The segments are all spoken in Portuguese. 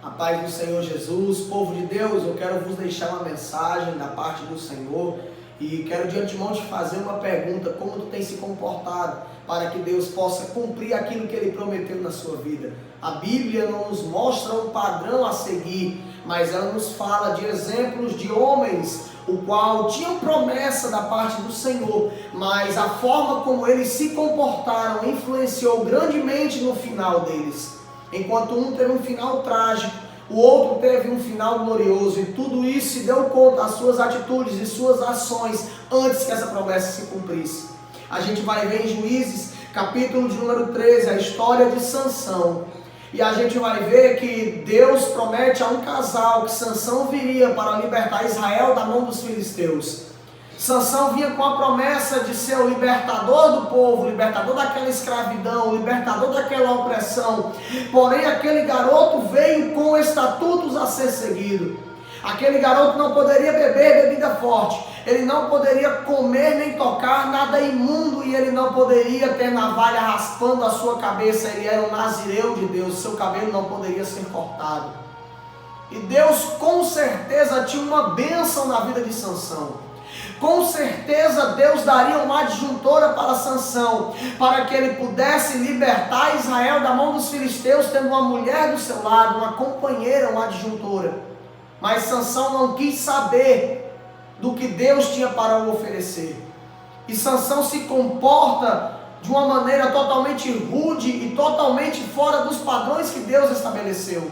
A paz do Senhor Jesus, povo de Deus, eu quero vos deixar uma mensagem da parte do Senhor e quero de antemão te fazer uma pergunta: como tu tem se comportado para que Deus possa cumprir aquilo que Ele prometeu na sua vida? A Bíblia não nos mostra um padrão a seguir, mas ela nos fala de exemplos de homens o qual tinham promessa da parte do Senhor, mas a forma como eles se comportaram influenciou grandemente no final deles. Enquanto um teve um final trágico, o outro teve um final glorioso, e tudo isso se deu conta das suas atitudes e suas ações antes que essa promessa se cumprisse. A gente vai ver em Juízes, capítulo de número 13, a história de Sansão. E a gente vai ver que Deus promete a um casal que Sansão viria para libertar Israel da mão dos filisteus. Sansão vinha com a promessa de ser o libertador do povo, o libertador daquela escravidão, o libertador daquela opressão. Porém, aquele garoto veio com estatutos a ser seguido. Aquele garoto não poderia beber bebida forte, ele não poderia comer nem tocar nada imundo, e ele não poderia ter navalha raspando a sua cabeça. Ele era um nazireu de Deus, seu cabelo não poderia ser cortado. E Deus com certeza tinha uma bênção na vida de Sansão. Com certeza Deus daria uma adjuntora para Sansão, para que ele pudesse libertar Israel da mão dos filisteus, tendo uma mulher do seu lado, uma companheira, uma adjuntora. Mas Sansão não quis saber do que Deus tinha para o oferecer. E Sansão se comporta de uma maneira totalmente rude e totalmente fora dos padrões que Deus estabeleceu.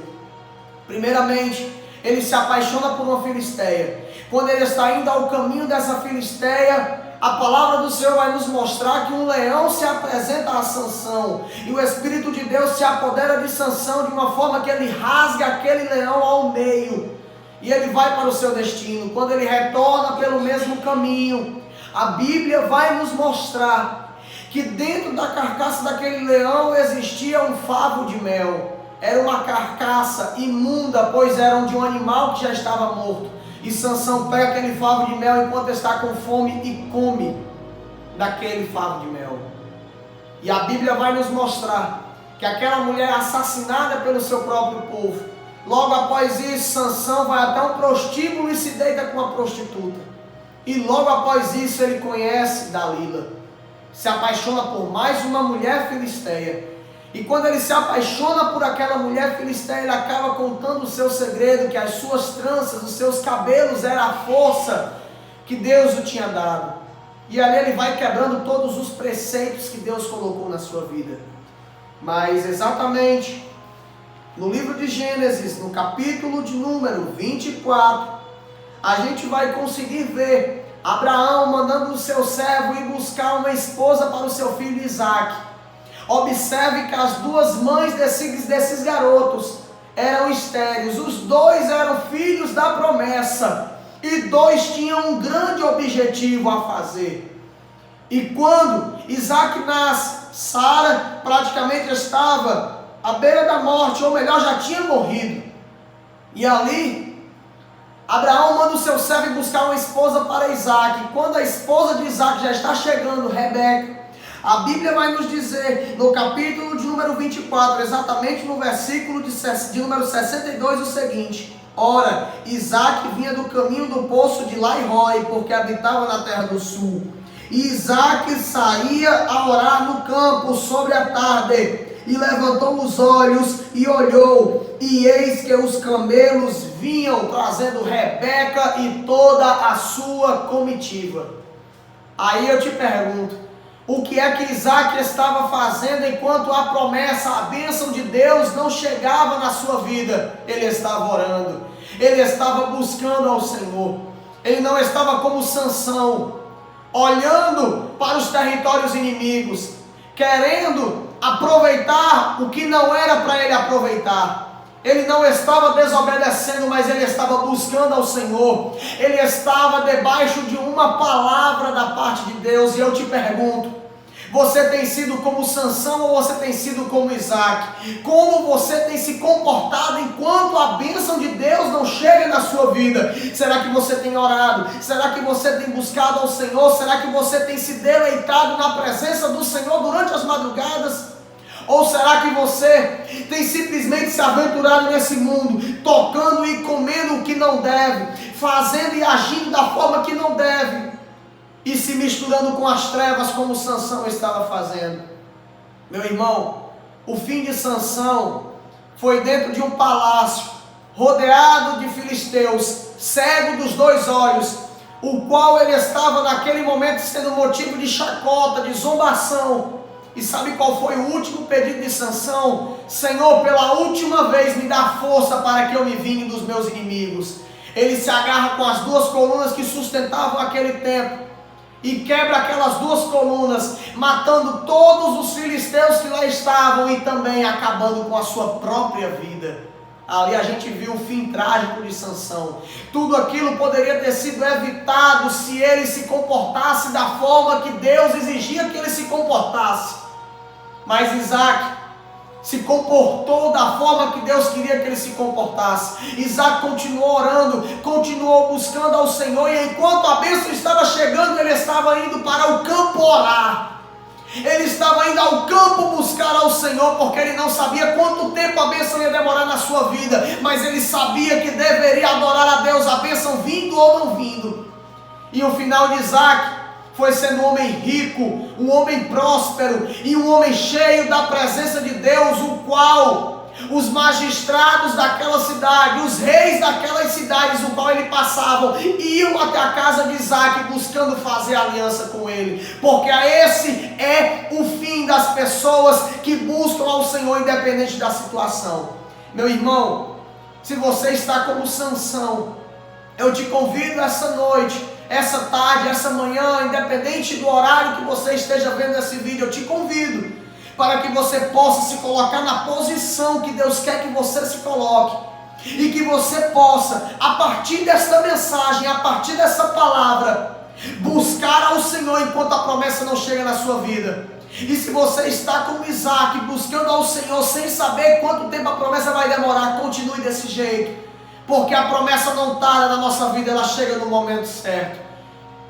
Primeiramente, ele se apaixona por uma filisteia. Quando ele está indo ao caminho dessa filisteia, a palavra do Senhor vai nos mostrar que um leão se apresenta a Sansão, e o Espírito de Deus se apodera de Sansão de uma forma que ele rasga aquele leão ao meio, e ele vai para o seu destino. Quando ele retorna pelo mesmo caminho, a Bíblia vai nos mostrar que dentro da carcaça daquele leão existia um favo de mel. Era uma carcaça imunda, pois era de um animal que já estava morto. E Sansão pega aquele favo de mel enquanto está com fome e come daquele favo de mel. E a Bíblia vai nos mostrar que aquela mulher é assassinada pelo seu próprio povo. Logo após isso, Sansão vai até um prostíbulo e se deita com uma prostituta. E logo após isso ele conhece Dalila, se apaixona por mais uma mulher filisteia. E quando ele se apaixona por aquela mulher filisteia, ele acaba contando o seu segredo, que as suas tranças, os seus cabelos era a força que Deus o tinha dado. E ali ele vai quebrando todos os preceitos que Deus colocou na sua vida. Mas exatamente no livro de Gênesis, no capítulo de número 24, a gente vai conseguir ver Abraão mandando o seu servo ir buscar uma esposa para o seu filho Isaque. Observe que as duas mães desses garotos eram estéreis. Os dois eram filhos da promessa, e dois tinham um grande objetivo a fazer. E quando Isaque nasce, Sara praticamente estava à beira da morte, ou melhor, já tinha morrido. E ali Abraão manda o seu servo buscar uma esposa para Isaque. Quando a esposa de Isaque já está chegando, Rebeca, a Bíblia vai nos dizer, no capítulo de número 24, exatamente no versículo de número 62, o seguinte: ora, Isaque vinha do caminho do poço de Lai-Roi, porque habitava na terra do sul. E Isaque saía a orar no campo sobre a tarde, e levantou os olhos e olhou, e eis que os camelos vinham trazendo Rebeca e toda a sua comitiva. Aí eu te pergunto, o que é que Isaque estava fazendo enquanto a promessa, a bênção de Deus não chegava na sua vida? Ele estava orando, ele estava buscando ao Senhor. Ele não estava como Sansão, olhando para os territórios inimigos, querendo aproveitar o que não era para ele aproveitar. Ele não estava desobedecendo, mas ele estava buscando ao Senhor. Ele estava debaixo de uma palavra da parte de Deus. E eu te pergunto, você tem sido como Sansão ou você tem sido como Isaque? Como você tem se comportado enquanto a bênção de Deus não chega na sua vida? Será que você tem orado? Será que você tem buscado ao Senhor? Será que você tem se deleitado na presença do Senhor durante as madrugadas? Ou será que você tem simplesmente se aventurado nesse mundo, tocando e comendo o que não deve, fazendo e agindo da forma que não deve, e se misturando com as trevas como Sansão estava fazendo? Meu irmão, o fim de Sansão foi dentro de um palácio, rodeado de filisteus, cego dos 2 olhos, o qual ele estava naquele momento sendo motivo de chacota, de zombação. E sabe qual foi o último pedido de Sansão? Senhor, pela última vez me dá força para que eu me vingue dos meus inimigos. Ele se agarra com as 2 colunas que sustentavam aquele templo e quebra aquelas 2 colunas, matando todos os filisteus que lá estavam e também acabando com a sua própria vida. Ali a gente viu o fim trágico de Sansão. Tudo aquilo poderia ter sido evitado se ele se comportasse da forma que Deus exigia que ele se comportasse. Mas Isaac se comportou da forma que Deus queria que ele se comportasse. Isaac continuou orando, continuou buscando ao Senhor, e enquanto a bênção estava chegando, ele estava indo para o campo orar. Ele estava indo ao campo buscar ao Senhor, porque ele não sabia quanto tempo a bênção ia demorar na sua vida, mas ele sabia que deveria adorar a Deus, a bênção vindo ou não vindo. E o final de Isaac foi sendo um homem rico, um homem próspero e um homem cheio da presença de Deus, o qual os magistrados daquela cidade, os reis daquelas cidades, o qual ele passava, iam até a casa de Isaac buscando fazer aliança com ele, porque esse é o fim das pessoas que buscam ao Senhor independente da situação. Meu irmão, se você está como Sansão, eu te convido essa noite, essa tarde, essa manhã, independente do horário que você esteja vendo esse vídeo, eu te convido para que você possa se colocar na posição que Deus quer que você se coloque, e que você possa, a partir desta mensagem, a partir dessa palavra, buscar ao Senhor enquanto a promessa não chega na sua vida. E se você está como Isaac, buscando ao Senhor sem saber quanto tempo a promessa vai demorar, continue desse jeito, porque a promessa não tarda na nossa vida, ela chega no momento certo.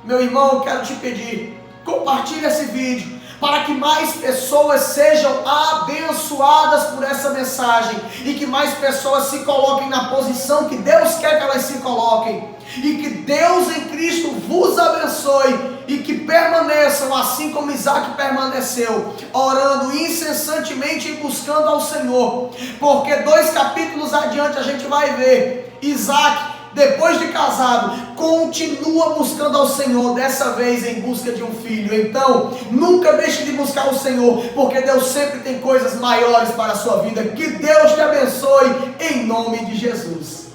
Meu irmão, eu quero te pedir, compartilhe esse vídeo, para que mais pessoas sejam abençoadas por essa mensagem, e que mais pessoas se coloquem na posição que Deus quer que elas se coloquem, e que Deus em Cristo vos abençoe, e que permaneçam assim como Isaac permaneceu, orando incessantemente e buscando ao Senhor, porque 2 capítulos adiante a gente vai ver Isaac, depois de casado, continua buscando ao Senhor, dessa vez em busca de um filho. Então, nunca deixe de buscar o Senhor, porque Deus sempre tem coisas maiores para a sua vida. Que Deus te abençoe, em nome de Jesus.